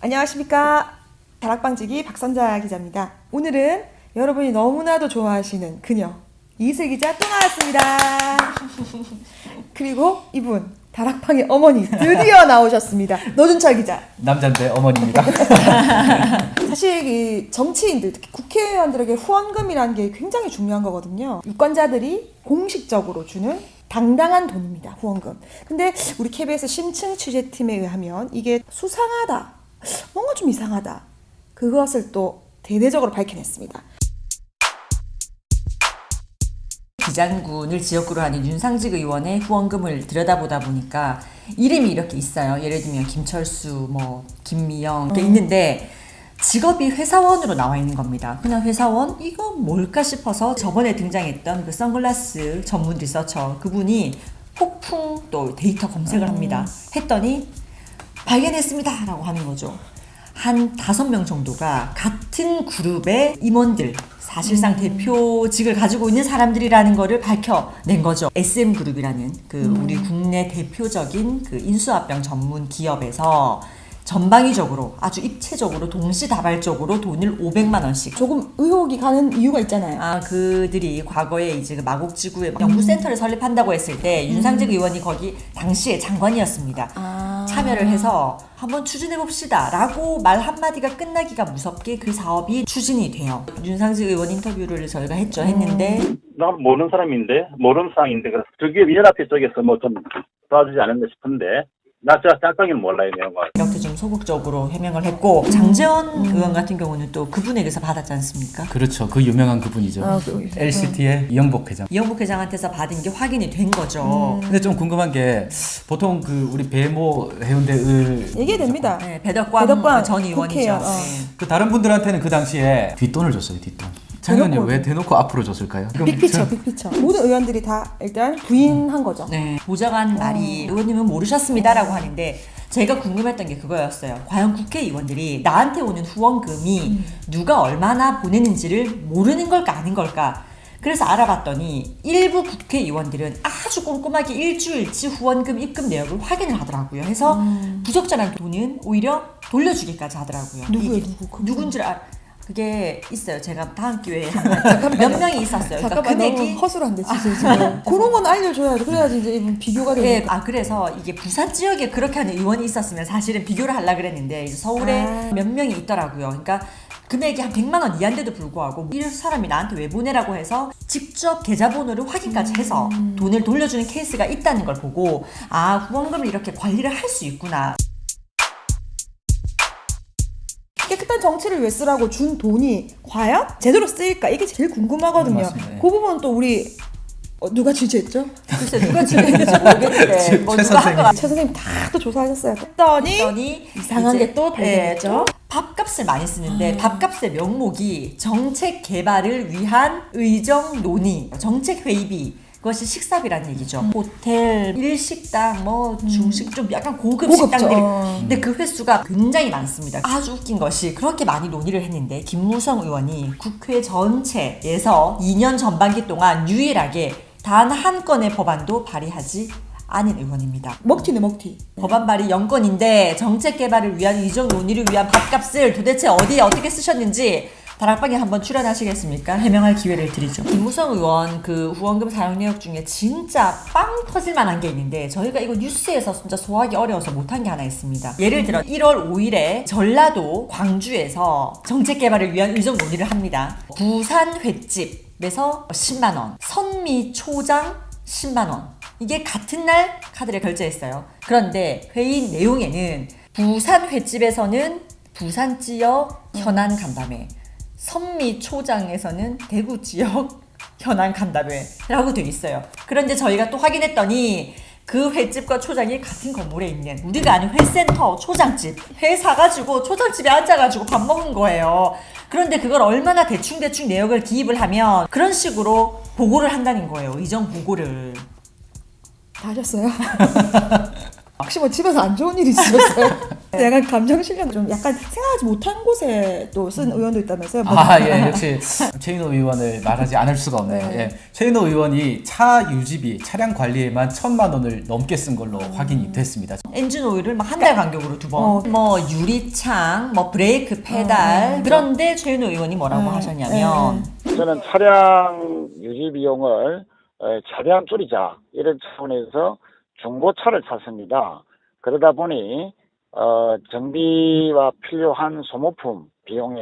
안녕하십니까. 다락방지기 박선자 기자입니다. 오늘은 여러분이 너무나도 좋아하시는 그녀 이슬 기자 또 나왔습니다. 그리고 이분 다락방의 어머니 드디어 나오셨습니다. 노준철 기자. 남잔데 어머니입니다. 사실 이 정치인들 특히 국회의원들에게 후원금이라는 게 굉장히 중요한 거거든요. 유권자들이 공식적으로 주는 당당한 돈입니다. 후원금. 근데 우리 KBS 심층 취재팀에 의하면 이게 수상하다, 뭔가 좀 이상하다, 그것을 또 대대적으로 밝혀냈습니다. 기장군을 지역구로 하는 윤상직 의원의 후원금을 들여다보다 보니까 이름이 이렇게 있어요. 예를 들면 김철수, 김미영 이렇게 있는데 직업이 회사원으로 나와 있는 겁니다. 그냥 회사원? 이거 뭘까 싶어서 저번에 등장했던 그 선글라스 전문 리서처 그분이 폭풍 또 데이터 검색을 합니다. 했더니 발견했습니다 라고 하는 거죠. 한 5명 정도가 같은 그룹의 임원들, 사실상 대표직을 가지고 있는 사람들이라는 거를 밝혀낸 거죠. SM그룹이라는 우리 국내 대표적인 인수합병 전문 기업에서 전방위적으로 아주 입체적으로 동시다발적으로 돈을 500만 원씩. 조금 의혹이 가는 이유가 있잖아요. 그들이 과거에 이제 마곡지구에 연구센터를 설립한다고 했을 때 윤상직 의원이 거기 당시에 장관이었습니다. 참여를 해서 한번 추진해 봅시다 라고 말 한마디가 끝나기가 무섭게 그 사업이 추진이 돼요. 윤상직 의원 인터뷰를 저희가 했는데 난 모르는 사람인데, 모르는 상황인데, 그래서 저기 연합회 쪽에서 좀 도와주지 않았나 싶은데, 나 짤방이는 몰라요, 내용을. 이렇게 좀 소극적으로 해명을 했고, 장재원 의원 같은 경우는 또 그분에게서 받았지 않습니까? 그렇죠. 그 유명한 그분이죠. LCT의 이영복 회장. 이영복 회장한테서 받은 게 확인이 된 거죠. 근데 좀 궁금한 게 보통 우리 배모 해운대 을 얘기해야 됩니다. 네, 배덕광 전 의원이죠. 국회의원, 네. 다른 분들한테는 그 당시에 뒷돈을 줬어요. 뒷돈. 장 의원님 왜 대놓고 앞으로 줬을까요? 빅피처. 모든 의원들이 다 일단 부인한 거죠. 네, 보좌관 말이 의원님은 모르셨습니다라고 하는데 제가 궁금했던 게 그거였어요. 과연 국회의원들이 나한테 오는 후원금이 누가 얼마나 보내는지를 모르는 걸까 아닌 걸까? 그래서 알아봤더니 일부 국회의원들은 아주 꼼꼼하게 일주일치 후원금 입금 내역을 확인을 하더라고요. 해서 부적절한 돈은 오히려 돌려주기까지 하더라고요. 누군지 그게 있어요. 제가 다음 기회에 몇 명이 있었어요. 잠깐만, 금액이 너무 허술한데 진짜. 그런 건 알려줘야 돼. 그래야지 이제 이분 비교가 되는. 네, 그래서 이게 부산 지역에 그렇게 하는 의원이 있었으면 사실은 비교를 하려고 그랬는데 서울에 몇 명이 있더라고요. 그러니까 금액이 한 100만 원 이하인데도 불구하고 이 사람이 나한테 왜 보내라고 해서 직접 계좌번호를 확인까지 해서 돈을 돌려주는 케이스가 있다는 걸 보고 후원금을 이렇게 관리를 할 수 있구나. 깨끗한 정치를 위해 쓰라고 준 돈이 과연 제대로 쓰일까? 이게 제일 궁금하거든요. 맞습니다. 그 부분은 또 우리 누가 취재했죠? 글쎄 누가 취재했는지 모르겠는데 최 선생님. 최 선생님 다 또 조사하셨어요. 했더니 이상한 게 또 발견했죠. 밥값을 많이 쓰는데 밥값의 명목이 정책 개발을 위한 의정 논의, 정책 회의비. 그것이 식사비라는 얘기죠. 호텔, 일식당, 중식, 좀 약간 고급 식당들이. 근데 그 횟수가 굉장히 많습니다. 아주 웃긴 것이 그렇게 많이 논의를 했는데 김무성 의원이 국회 전체에서 2년 전반기 동안 유일하게 단 한 건의 법안도 발의하지 않은 의원입니다. 먹튀네, 먹튀. 법안 발의 0건인데 정책 개발을 위한 의정 논의를 위한 밥값을 도대체 어디에 어떻게 쓰셨는지 다락방에 한번 출연하시겠습니까? 해명할 기회를 드리죠. 김무성 의원 그 후원금 사용 내역 중에 진짜 빵 터질 만한 게 있는데 저희가 이거 뉴스에서 진짜 소화하기 어려워서 못한 게 하나 있습니다. 예를 들어 1월 5일에 전라도 광주에서 정책 개발을 위한 의정 논의를 합니다. 부산 횟집에서 10만 원, 선미 초장 10만 원. 이게 같은 날 카드를 결제했어요. 그런데 회의 내용에는 부산 횟집에서는 부산 지역 현안 간담회, 선미 초장에서는 대구 지역 현안 간담회라고 되어 있어요. 그런데 저희가 또 확인했더니 그 횟집과 초장이 같은 건물에 있는 우리가 아는 회센터 초장집, 회 사가지고 초장집에 앉아가지고 밥 먹은 거예요. 그런데 그걸 얼마나 대충 내역을 기입을 하면 그런 식으로 보고를 한다는 거예요. 의정 보고를. 다 하셨어요? 혹시 집에서 안 좋은 일이 있으셨어요? 약간 감정 실력 좀 약간 생각하지 못한 곳에 또 쓴 의원도 있다면서요? 예, 역시 최인호 의원을 말하지 않을 수가 없네요. 네. 예, 최인호 의원이 차 유지비, 차량 관리에만 1,000만 원을 넘게 쓴 걸로 확인이 됐습니다. 엔진 오일을 막 한 달 간격으로 2번, 뭐 유리창, 뭐 브레이크 페달. 그런데 최윤호 의원이 뭐라고 하셨냐면 저는 차량 유지 비용을 최대한 줄이자 이런 차원에서 중고차를 샀습니다. 그러다 보니 정비와 필요한 소모품 비용에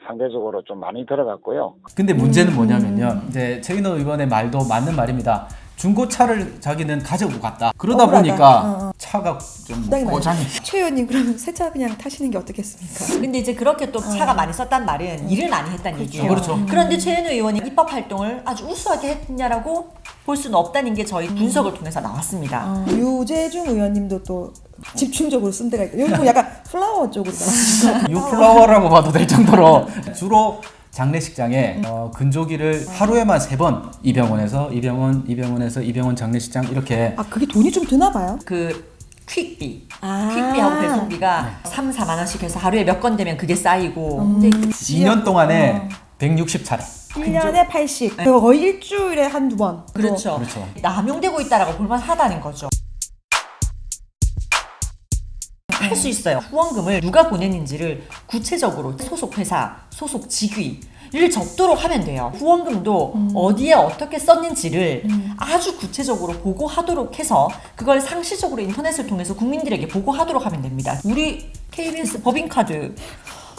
상대적으로 좀 많이 들어갔고요. 근데 문제는 뭐냐면요. 이제 최인호 의원의 말도 맞는 말입니다. 중고차를 자기는 가지고 갔다. 그러다 억울하다. 보니까 차가 좀 부담이 많이 고장이. 최 의원님 그럼 새 차 그냥 타시는 게 어떻겠습니까? 근데 이제 그렇게 또 차가 많이 썼단 말은 일을 많이 했다는 얘기예요. 그렇죠. 그런데 최윤호 의원이 입법 활동을 아주 우수하게 했냐라고 볼 수는 없다는 게 저희 분석을 통해서 나왔습니다. 유재중 의원님도 또 집중적으로 쓴 데가 있고 여기 보면 약간 플라워 쪽으로 나왔어요. 유플라워라고 봐도 될 정도로 주로 장례식장에 근조기를 하루에만 3번 이병원에서 이병원 장례식장 이렇게 아 그게 돈이 좀 드나 봐요? 그 퀵비, 아. 퀵비하고 배송비가 3, 4만 원씩 해서 하루에 몇 건 되면 그게 쌓이고 근데 2년 동안에 160차례. 1년에 80. 그거 거의 일주일에 한두 번. 그렇죠. 그렇죠. 남용되고 있다라고 볼만하다는 거죠. 할 수 있어요. 후원금을 누가 보냈는지를 구체적으로 소속 회사, 소속 직위를 적도록 하면 돼요. 후원금도 어디에 어떻게 썼는지를 아주 구체적으로 보고하도록 해서 그걸 상시적으로 인터넷을 통해서 국민들에게 보고하도록 하면 됩니다. 우리 KBS 법인카드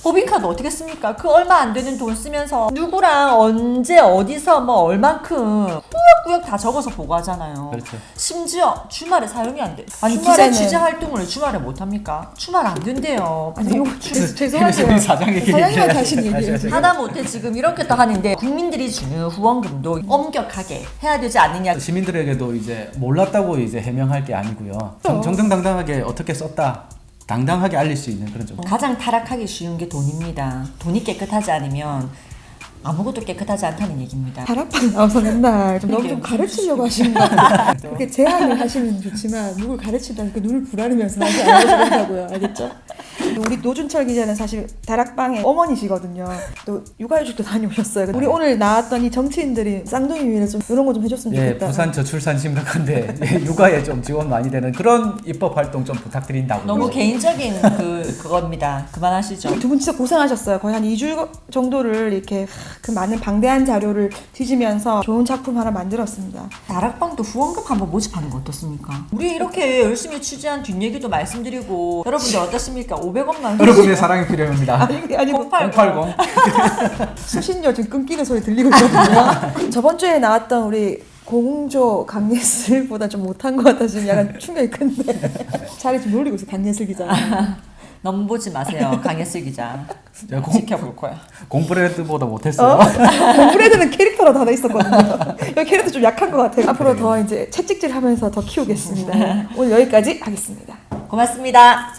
어떻게 씁니까? 그 얼마 안 되는 돈 쓰면서 누구랑 언제 어디서 뭐 얼만큼 꾸역꾸역 다 적어서 보고하잖아요. 그렇죠. 심지어 주말에 사용이 안 돼. 아니 주말에는- 기자 취재 활동을 주말에 못 합니까? 주말 안 된대요. 아니 이거 죄송하세요. 우리 사장에게 사장님한테 하신 얘기예요. 하다 못해 지금 이렇게 또 하는데 국민들이 주는 후원금도 엄격하게 해야 되지 않느냐. 시민들에게도 이제 몰랐다고 이제 해명할 게 아니고요. 정정당당하게 어떻게 썼다. 당당하게 알릴 수 있는 그런 점. 가장 타락하기 쉬운 게 돈입니다. 돈이 깨끗하지 않으면 아무것도 깨끗하지 않다는 얘기입니다. 다락방 나와서 맨날 좀 너무 좀 그러게요. 가르치려고 하시는 것 같아요. 그렇게 제안을 하시면 좋지만 누굴 가르친다는 그 눈을 부라리면서 나한테 알려주려고요. 알겠죠? 우리 노준철 기자는 사실 다락방의 어머니시거든요. 또 육아휴직도 다녀오셨어요. 우리 오늘 나왔던 이 정치인들이 쌍둥이 위에 좀 이런 거 좀 해줬으면 예, 좋겠다. 부산 저출산 심각한데 예, 육아에 좀 지원 많이 되는 그런 입법 활동 좀 부탁드린다고요. 너무 개인적인 그겁니다. 그만하시죠. 두 분 진짜 고생하셨어요. 거의 한 2주 정도를 이렇게 그 많은 방대한 자료를 뒤지면서 좋은 작품 하나 만들었습니다. 다락방도 후원금 한번 모집하는 거 어떻습니까? 우리 이렇게 열심히 취재한 뒷얘기도 말씀드리고 여러분들 어떻습니까? 500원만 여러분의 사랑이 필요합니다. 아니 080. 080. 수신료 지금 끊기는 소리 들리고 있거든요. 저번 주에 나왔던 우리 공조 강예슬보다 좀 못한 것 같아 지금 약간 충격이 큰데 자리 좀 놀리고 있어 강예슬 기자. 너무 보지 마세요. 강예슬 기자. 제가 지켜볼 거야. 공브레드보다 못했어요. 브레드는 캐릭터로 다 돼 있었거든요. 여기 캐릭터 좀 약한 것 같아요. 앞으로 더 이제 채찍질하면서 더 키우겠습니다. 오늘 여기까지 하겠습니다. 고맙습니다.